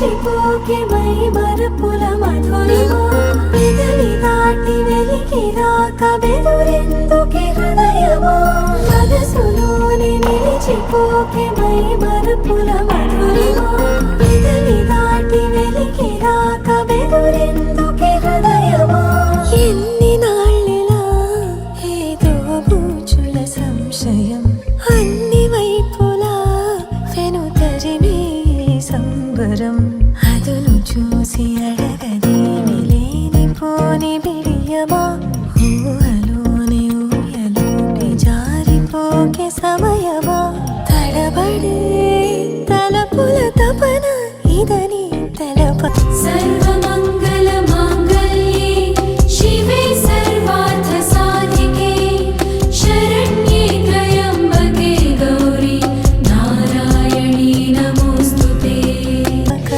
నిలిచిపోకే my మరపుల Madhurima పెదవి దాటి వెలికి రాక బెదురెందుకే హృదయమా మనసులోనే నిలిచిపోకే మై మరపుల మధురిమా పెదవి దాటి వెలికి రాక బెదురెందుకే హృదయమా ఎన్ని నాళ్ళిలా ఏదో బూచుల సంశయం అన్ని వైపులా వెనుతరిమే సంబరం అదును చూసి అడగదేమి లేనిపోని బిడియమా ఊహలోని ఊయలోకి జారిపోకే సమయమా తడబడే తలపుల తపన ఇదని తెలప సర్వమంగళ మాంగళ్యే శివే సర్వార్థ సాధికే శరణ్యే త్రయంబకే గౌరీ నారాయణీ నమోస్తుతే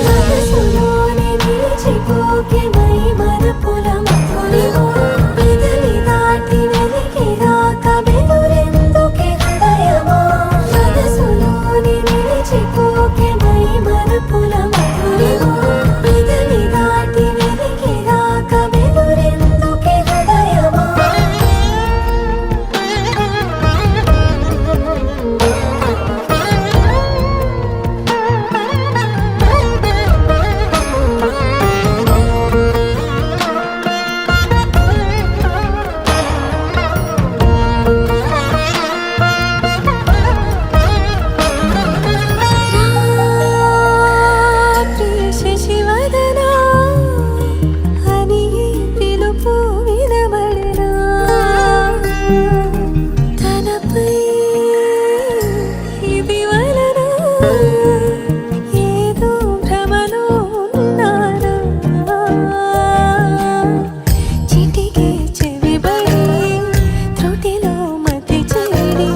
మనసులోనే నిలిచిపోకే మై మరపుల మధురిమా పెదవి దాటి వెలికి రాక బెదురెందుకే హృదయమా మనసులోనే నిలిచిపోకే మై మరపుల మధురిమా పెదవి దాటి వెలికి రాక బెదురెందుకే హృదయమా ప్రియ శశివదనా అని పిలుపు వినబడనా తనపై ఇది వలన ఏదో భ్రమలో ఉన్నానా చిటికే చెవిబడి త్రుటిలో మతి చేరి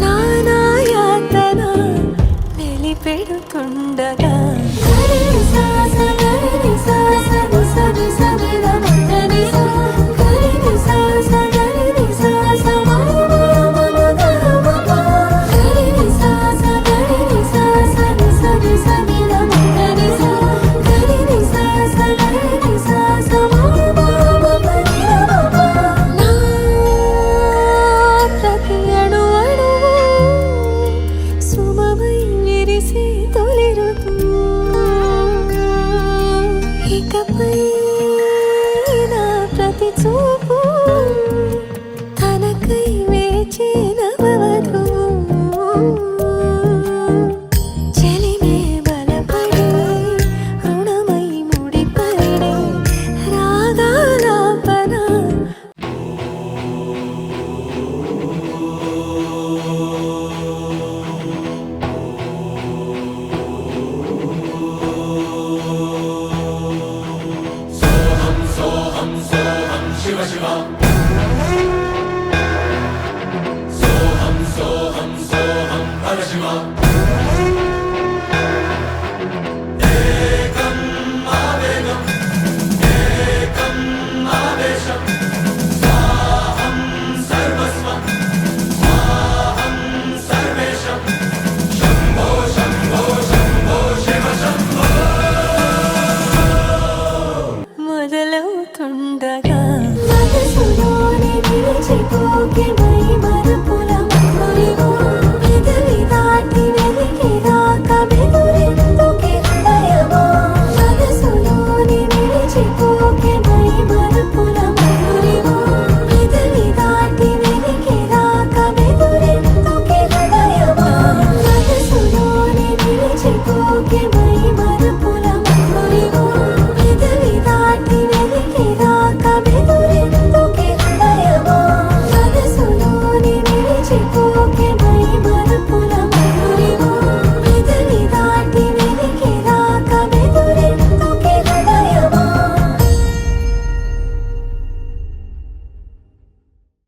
నానాయాతన వెలిపెడుతుండగా ప్రతి అణు అణువు సుమమై విరిసే తొలి ఋతువు ఇకపై నా ప్రతి చూపు తనకై వేచి నవవధువు చెలిమే బలపడి రుణమై ముడిపడి రాగాలాపన शिव शिव सोहम सोहम सोहम हर शिव